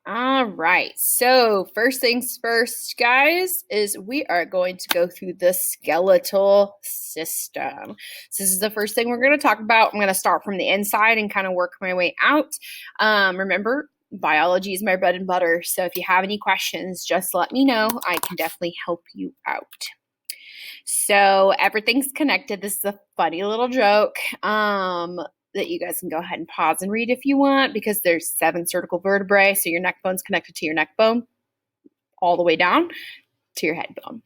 All right. So, first things first, guys, is we are going to go through the skeletal system. So this is the first thing we're going to talk about. I'm going to start from the inside and kind of work my way out. Remember, biology is my bread and butter. So, if you have any questions, just let me know. I can definitely help you out. So, everything's connected. This is a funny little joke. That you guys can go ahead and pause and read if you want, because there's 7 cervical vertebrae. So your neck bone's connected to your neck bone all the way down to your head bone.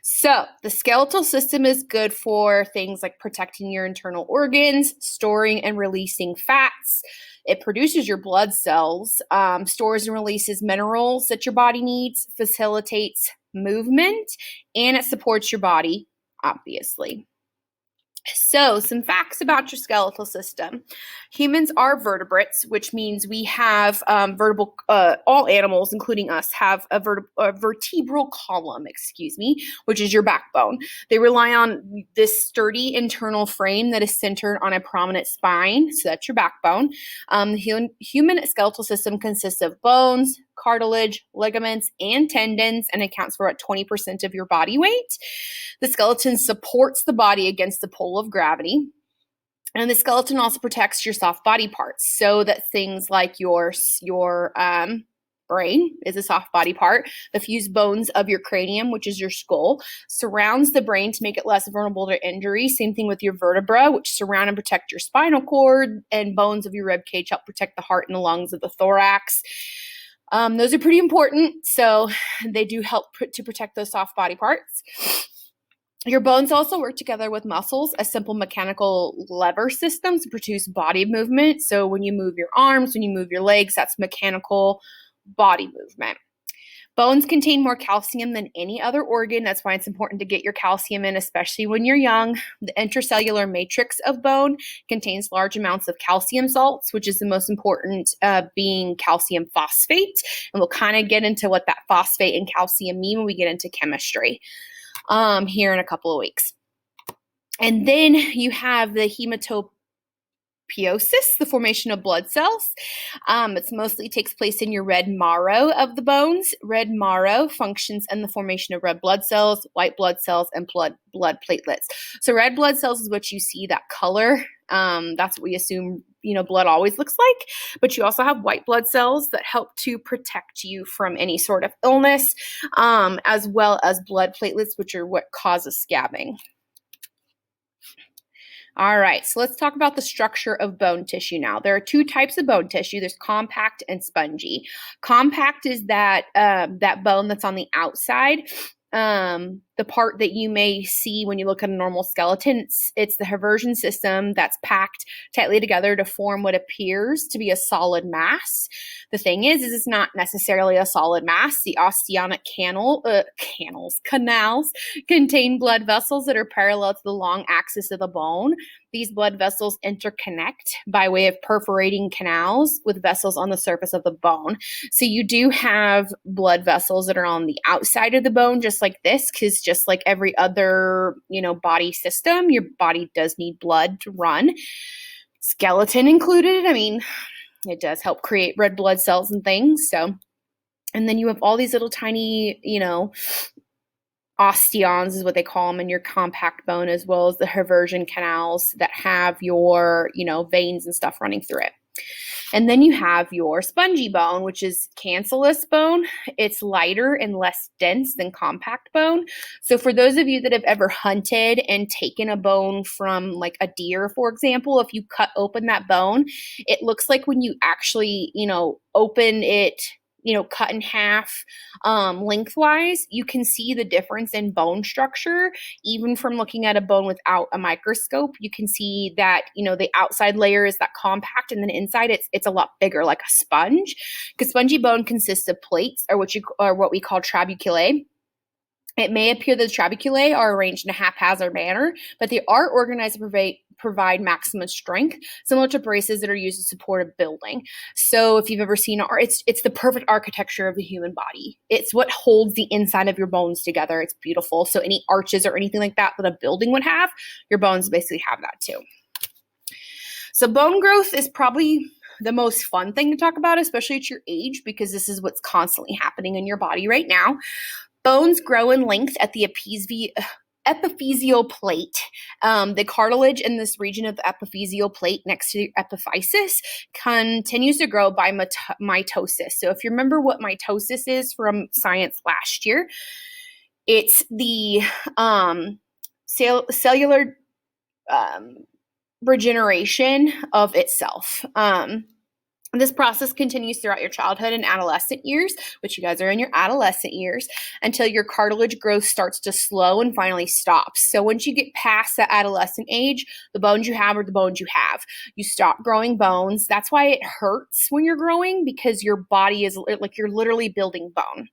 So the skeletal system is good for things like protecting your internal organs, storing and releasing fats. It produces your blood cells, stores and releases minerals that your body needs, facilitates movement, and it supports your body, obviously. So, some facts about your skeletal system. Humans are vertebrates, which means we have vertebral, all animals, including us, have a vertebral column, which is your backbone. They rely on this sturdy internal frame that is centered on a prominent spine, so that's your backbone. The human skeletal system consists of bones, cartilage, ligaments, and tendons, and accounts for about 20% of your body weight. The skeleton supports the body against the pull of gravity. And the skeleton also protects your soft body parts, so that things like your brain is a soft body part. The fused bones of your cranium, which is your skull, surrounds the brain to make it less vulnerable to injury. Same thing with your vertebra, which surround and protect your spinal cord, and bones of your rib cage help protect the heart and the lungs of the thorax. Those are pretty important, so they do help to protect those soft body parts. Your bones also work together with muscles, a simple mechanical lever system to produce body movement. So when you move your arms, when you move your legs, that's mechanical body movement. Bones contain more calcium than any other organ. That's why it's important to get your calcium in, especially when you're young. The intracellular matrix of bone contains large amounts of calcium salts, which is the most important, being calcium phosphate. And we'll kind of get into what that phosphate and calcium mean when we get into chemistry here in a couple of weeks. And then you have the hematopiosis, the formation of blood cells. It mostly takes place in your red marrow of the bones. Red marrow functions in the formation of red blood cells, white blood cells, and blood platelets. So red blood cells is what you see, that color. That's what we assume, blood always looks like. But you also have white blood cells that help to protect you from any sort of illness, as well as blood platelets, which are what causes scabbing. All right, so let's talk about the structure of bone tissue now. There are 2 types of bone tissue. There's compact and spongy. Compact is that bone that's on the outside. The part that you may see when you look at a normal skeleton, it's the Haversian system that's packed tightly together to form what appears to be a solid mass. The thing is it's not necessarily a solid mass. The osteonic canals contain blood vessels that are parallel to the long axis of the bone. These blood vessels interconnect by way of perforating canals with vessels on the surface of the bone. So you do have blood vessels that are on the outside of the bone, just like this, because just like every other, body system, your body does need blood to run. Skeleton included. I mean, it does help create red blood cells and things. So, and then you have all these little tiny, osteons is what they call them in your compact bone, as well as the Haversian canals that have your, veins and stuff running through it. And then you have your spongy bone, which is cancellous bone. It's lighter and less dense than compact bone. So for those of you that have ever hunted and taken a bone from like a deer, for example, if you cut open that bone, it looks like when you actually, open it, cut in half lengthwise, you can see the difference in bone structure. Even from looking at a bone without a microscope, you can see that, the outside layer is that compact, and then inside it's a lot bigger, like a sponge. Because spongy bone consists of plates, or what we call trabeculæ. It may appear that the trabeculæ are arranged in a haphazard manner, but they are organized to provide maximum strength, similar to braces that are used to support a building. So if you've ever seen it's the perfect architecture of the human body. It's what holds the inside of your bones together. It's beautiful. So any arches or anything like that a building would have, your bones basically have that too. So bone growth is probably the most fun thing to talk about, especially at your age, because this is what's constantly happening in your body right now. Bones grow in length at the epiphyseal plate. The cartilage in this region of the epiphyseal plate next to the epiphysis continues to grow by mitosis. So if you remember what mitosis is from science last year, it's the cellular regeneration of itself. This process continues throughout your childhood and adolescent years, which you guys are in your adolescent years, until your cartilage growth starts to slow and finally stops. So once you get past that adolescent age, the bones you have are the bones you have. You stop growing bones. That's why it hurts when you're growing, because your body is like you're literally building bone.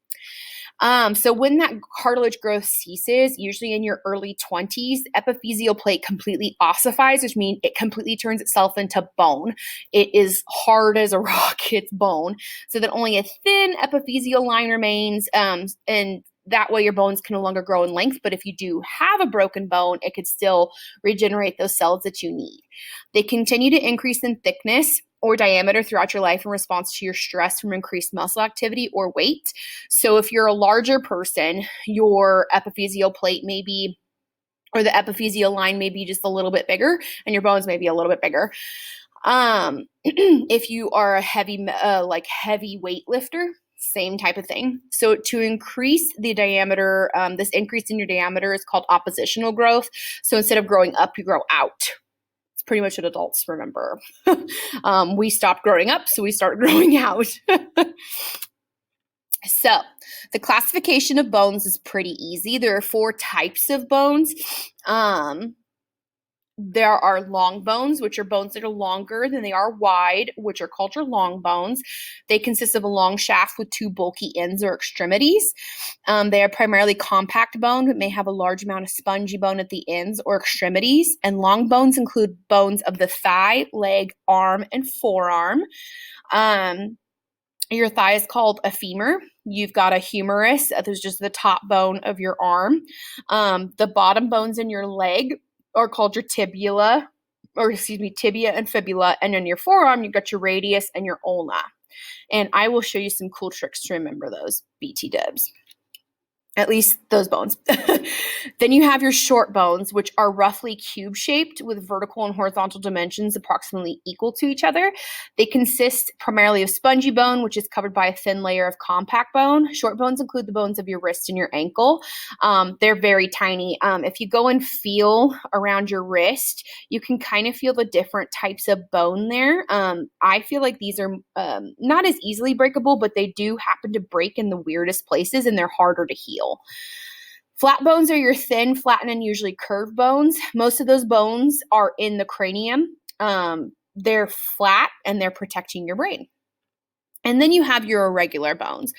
So when that cartilage growth ceases, usually in your early 20s, epiphyseal plate completely ossifies, which means it completely turns itself into bone. It is hard as a rock, it's bone. So that only a thin epiphyseal line remains, and that way your bones can no longer grow in length. But if you do have a broken bone, it could still regenerate those cells that you need. They continue to increase in thickness or diameter throughout your life in response to your stress from increased muscle activity or weight. So if you're a larger person, your epiphyseal plate may be, or the epiphyseal line may be just a little bit bigger, and your bones may be a little bit bigger. If you are a heavy weightlifter, same type of thing. So to increase the diameter, this increase in your diameter is called oppositional growth. So instead of growing up, you grow out. It's pretty much what adults remember. We stopped growing up, so we started growing out. So the classification of bones is pretty easy. There are 4 types of bones. There are long bones, which are bones that are longer than they are wide, which are called your long bones. They consist of a long shaft with 2 bulky ends or extremities. They are primarily compact bone, but may have a large amount of spongy bone at the ends or extremities. And long bones include bones of the thigh, leg, arm, and forearm. Your thigh is called a femur. You've got a humerus. There's just the top bone of your arm. The bottom bones in your leg are called your tibia and fibula. And in your forearm, you've got your radius and your ulna. And I will show you some cool tricks to remember those, BT dubs. At least those bones. Then you have your short bones, which are roughly cube-shaped with vertical and horizontal dimensions approximately equal to each other. They consist primarily of spongy bone, which is covered by a thin layer of compact bone. Short bones include the bones of your wrist and your ankle. They're very tiny. If you go and feel around your wrist, you can kind of feel the different types of bone there. I feel like these are not as easily breakable, but they do happen to break in the weirdest places, and they're harder to heal. Flat bones are your thin, flattened, and usually curved bones. Most of those bones are in the cranium. They're flat, and they're protecting your brain. And then you have your irregular bones.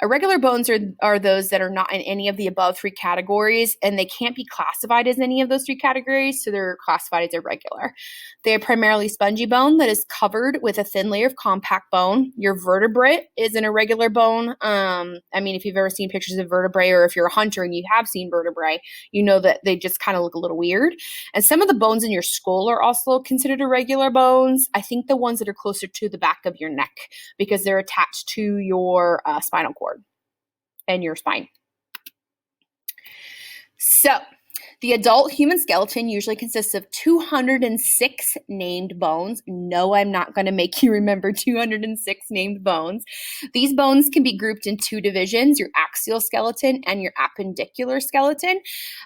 Irregular bones are those that are not in any of the above 3 categories, and they can't be classified as any of those 3 categories, so they're classified as irregular. They are primarily spongy bone that is covered with a thin layer of compact bone. Your vertebrate is an irregular bone. If you've ever seen pictures of vertebrae, or if you're a hunter and you have seen vertebrae, you know that they just kind of look a little weird. And some of the bones in your skull are also considered irregular bones. I think the ones that are closer to the back of your neck, because they're attached to your spinal cord and your spine. So the adult human skeleton usually consists of 206 named bones. No, I'm not going to make you remember 206 named bones. These bones can be grouped in 2 divisions, your axial skeleton and your appendicular skeleton.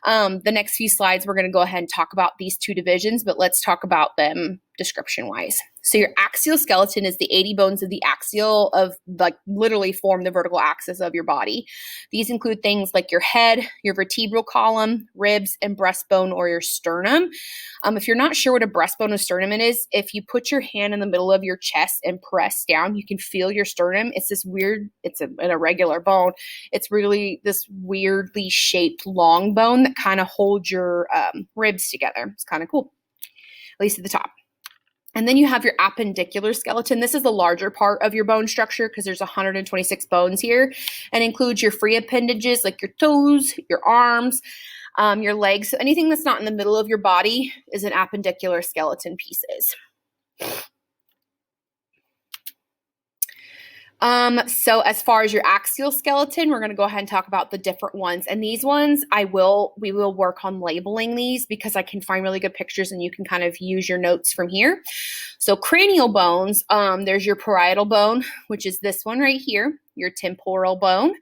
The next few slides, we're going to go ahead and talk about these 2 divisions, but let's talk about them description-wise. So your axial skeleton is the 80 bones of the axial literally form the vertical axis of your body. These include things like your head, your vertebral column, ribs, and breastbone or your sternum. If you're not sure what a breastbone or sternum is, if you put your hand in the middle of your chest and press down, you can feel your sternum. It's this weird, it's an irregular bone. It's really this weirdly shaped long bone that kind of holds your ribs together. It's kind of cool, at least at the top. And then you have your appendicular skeleton. This is the larger part of your bone structure because there's 126 bones here, and includes your free appendages like your toes, your arms, your legs. So anything that's not in the middle of your body is an appendicular skeleton pieces. So as far as your axial skeleton, we're going to go ahead and talk about the different ones. And these ones, we will work on labeling these because I can find really good pictures and you can kind of use your notes from here. So cranial bones, there's your parietal bone, which is this one right here, your temporal bone.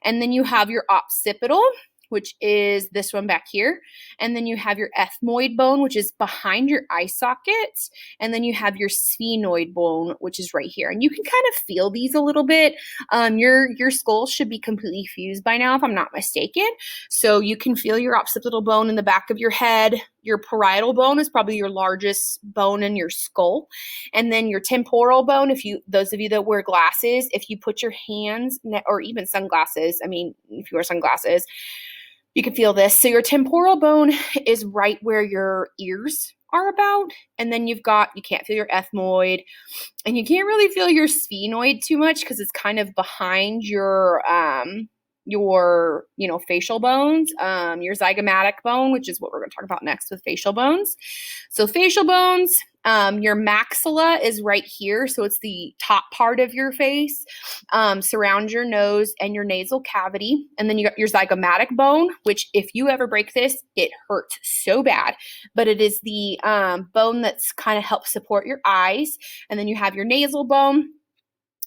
And then you have your occipital, which is this one back here. And then you have your ethmoid bone, which is behind your eye socket. And then you have your sphenoid bone, which is right here. And you can kind of feel these a little bit. Your skull should be completely fused by now, if I'm not mistaken. So you can feel your occipital bone in the back of your head. Your parietal bone is probably your largest bone in your skull. And then your temporal bone, those of you that wear glasses, if you put your hands, or even sunglasses, if you wear sunglasses, you can feel this. So your temporal bone is right where your ears are about. And then you can't feel your ethmoid, and you can't really feel your sphenoid too much because it's kind of behind your facial bones, your zygomatic bone, which is what we're going to talk about next with facial bones. So facial bones, your maxilla is right here. So it's the top part of your face, surrounds your nose and your nasal cavity. And then you got your zygomatic bone, which if you ever break this, it hurts so bad, but it is the bone that's kind of helps support your eyes. And then you have your nasal bone,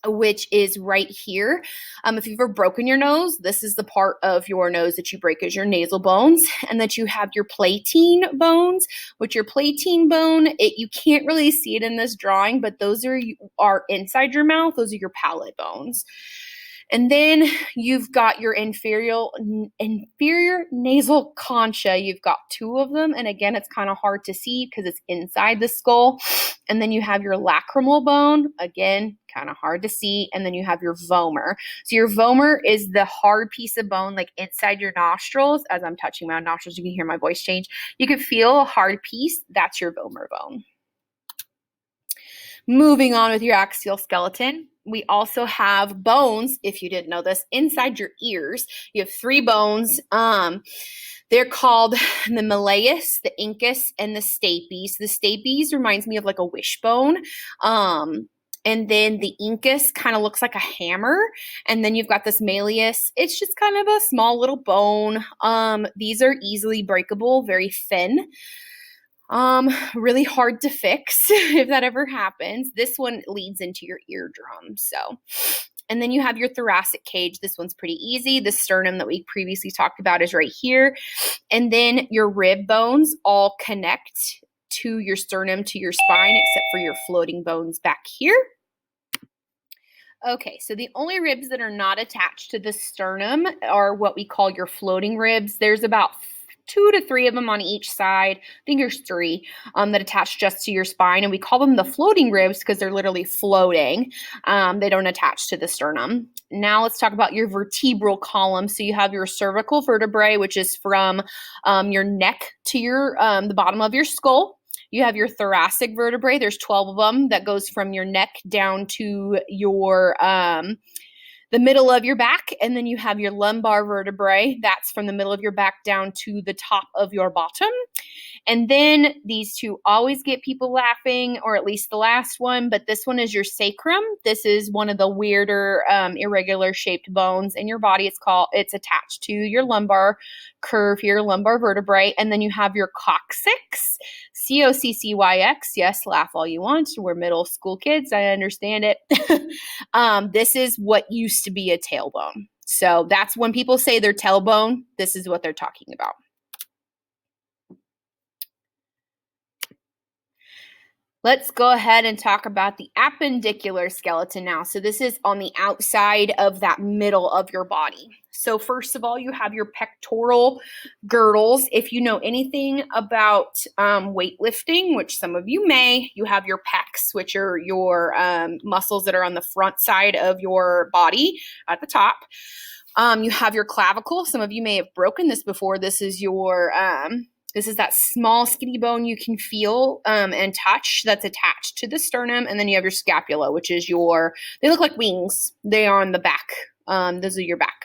which is right here. If you've ever broken your nose, this is the part of your nose that you break is your nasal bones. And that you have your platine bones, which your platine bone, you can't really see it in this drawing, but those are inside your mouth. Those are your palate bones. And then you've got your inferior nasal concha. You've got two of them. And again, it's kind of hard to see because it's inside the skull. And then you have your lacrimal bone. Again, kind of hard to see. And then you have your vomer. So your vomer is the hard piece of bone like inside your nostrils. As I'm touching my nostrils, you can hear my voice change. You can feel a hard piece. That's your vomer bone. Moving on with your axial skeleton, we also have bones, if you didn't know this, inside your ears. You have three bones. They're called the malleus, the incus, and the stapes. The stapes reminds me of like a wishbone. And then the incus kind of looks like a hammer. And then you've got this malleus. It's just kind of a small little bone. These are easily breakable, very thin. Really hard to fix if that ever happens. This one leads into your eardrum. And then you have your thoracic cage. This one's pretty easy. The sternum that we previously talked about is right here. And then your rib bones all connect to your sternum, to your spine, except for your floating bones back here. Okay, so the only ribs that are not attached to the sternum are what we call your floating ribs. There's about 2 to 3 of them on each side. I think there's 3 that attach just to your spine, and we call them the floating ribs because they're literally floating. They don't attach to the sternum. Now let's talk about your vertebral column. So you have your cervical vertebrae, which is from your neck to your the bottom of your skull. You have your thoracic vertebrae. There's 12 of them that goes from your neck down to your the middle of your back. And then you have your lumbar vertebrae. That's from the middle of your back down to the top of your bottom. And then these two always get people laughing, or at least the last one, but this one is your sacrum. This is one of the weirder irregular shaped bones in your body. It's attached to your lumbar curve here, lumbar vertebrae. And then you have your coccyx, COCCYX. Yes, laugh all you want. We're middle school kids. I understand it. This is what used to be a tailbone. So that's when people say their tailbone, this is what they're talking about. Let's go ahead and talk about the appendicular skeleton now. So this is on the outside of that middle of your body. So first of all, you have your pectoral girdles. If you know anything about weightlifting, which some of you may, you have your pecs, which are your muscles that are on the front side of your body at the top. You have your clavicle. Some of you may have broken this before. This is your this is that small skinny bone you can feel and touch that's attached to the sternum. And then you have your scapula, which is they look like wings. They are on the back. Those are your back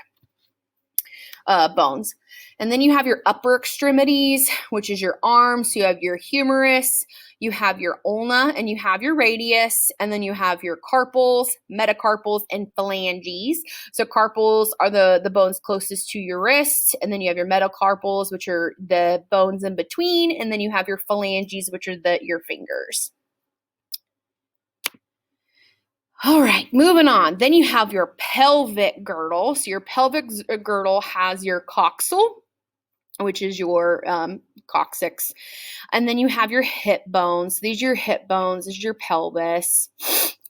bones. And then you have your upper extremities, which is your arms. So you have your humerus, you have your ulna, and you have your radius, and then you have your carpals, metacarpals, and phalanges. So carpals are the bones closest to your wrist, and then you have your metacarpals, which are the bones in between, and then you have your phalanges, which are your fingers. All right, moving on. Then you have your pelvic girdle. So your pelvic girdle has your coxal, which is your coccyx. And then you have your hip bones. These are your hip bones. This is your pelvis.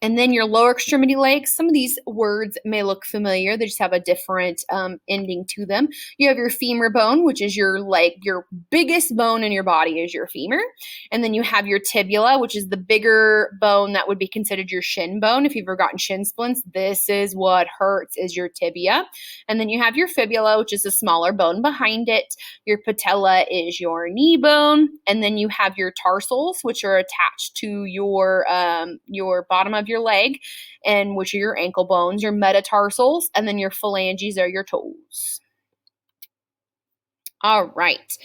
And then your lower extremity legs. Some of these words may look familiar. They just have a different ending to them. You have your femur bone, which is your biggest bone in your body is your femur. And then you have your tibia, which is the bigger bone that would be considered your shin bone. If you've ever gotten shin splints, this is what hurts is your tibia. And then you have your fibula, which is a smaller bone behind it. Your patella is your knee bone. And then you have your tarsals, which are attached to your bottom of your leg, and which are your ankle bones, your metatarsals, and then your phalanges are your toes. All right.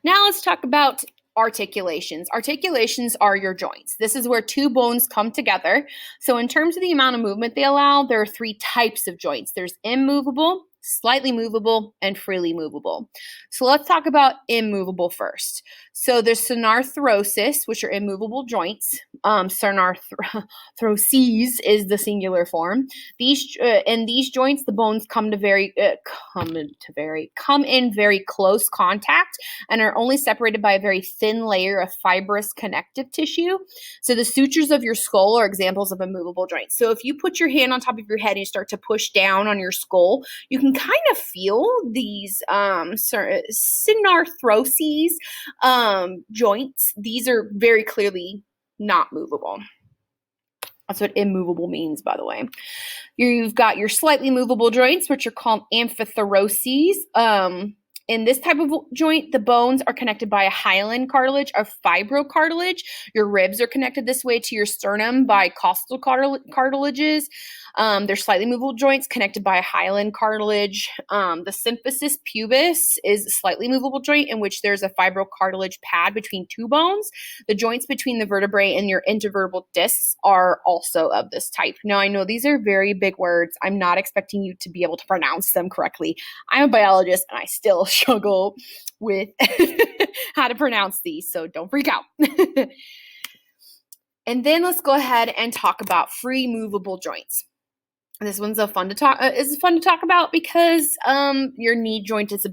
Now let's talk about articulations. Articulations are your joints. This is where two bones come together. So in terms of the amount of movement they allow, there are three types of joints. There's immovable, slightly movable, and freely movable. So let's talk about immovable first. So there's synarthrosis, which are immovable joints. Synarthroses is the singular form. In these joints, the bones come in very close contact and are only separated by a very thin layer of fibrous connective tissue. So the sutures of your skull are examples of immovable joints. So if you put your hand on top of your head and you start to push down on your skull, you can kind of feel these synarthroses joints. These are very clearly not movable. That's what immovable means, by the way. You've got your slightly movable joints, which are called amphitheroses. In this type of joint, the bones are connected by a hyaline cartilage or fibrocartilage. Your ribs are connected this way to your sternum by costal cartilages. They're slightly movable joints connected by a hyaline cartilage. The symphysis pubis is a slightly movable joint in which there's a fibrocartilage pad between two bones. The joints between the vertebrae and your intervertebral discs are also of this type. Now, I know these are very big words. I'm not expecting you to be able to pronounce them correctly. I'm a biologist and I still struggle with how to pronounce these, so don't freak out. And then let's go ahead and talk about free movable joints. This one's fun to talk about because your knee joint is a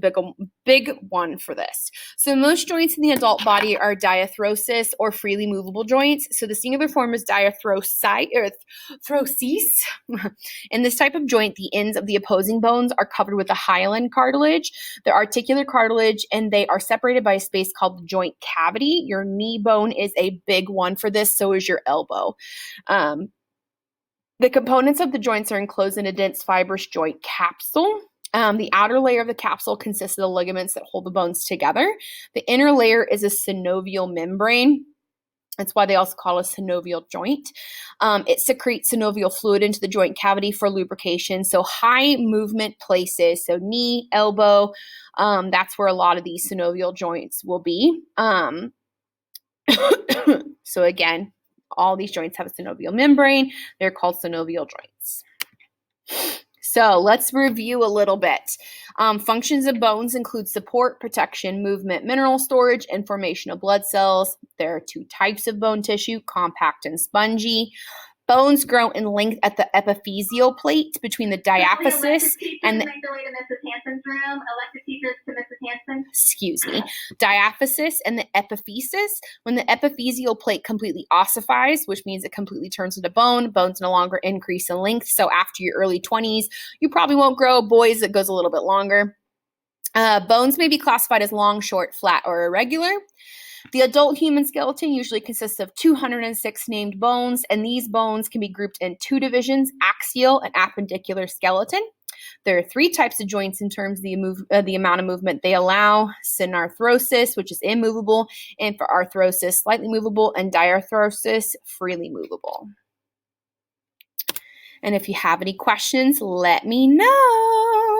big one for this. So most joints in the adult body are diarthrosis or freely movable joints. So the singular form is diarthrosis. In this type of joint, the ends of the opposing bones are covered with a hyaline cartilage. They're articular cartilage, and they are separated by a space called the joint cavity. Your knee bone is a big one for this. So is your elbow. The components of the joints are enclosed in a dense fibrous joint capsule. The outer layer of the capsule consists of the ligaments that hold the bones together. The inner layer is a synovial membrane. That's why they also call it a synovial joint. It secretes synovial fluid into the joint cavity for lubrication. So high movement places, so knee, elbow, that's where a lot of these synovial joints will be. So again, all these joints have a synovial membrane. They're called synovial joints. So let's review a little bit. Functions of bones include support, protection, movement, mineral storage, and formation of blood cells. There are two types of bone tissue, compact and spongy. Bones grow in length at the epiphyseal plate between the diaphysis and the diaphysis and the epiphysis. When the epiphyseal plate completely ossifies, which means it completely turns into bone, bones no longer increase in length. So after your early 20s, you probably won't grow. Boys, it goes a little bit longer. Bones may be classified as long, short, flat, or irregular. The adult human skeleton usually consists of 206 named bones, and these bones can be grouped in two divisions, axial and appendicular skeleton. There are three types of joints in terms of the amount of movement they allow: synarthrosis, which is immovable, and for arthrosis, slightly movable, and diarthrosis, freely movable. And if you have any questions, let me know.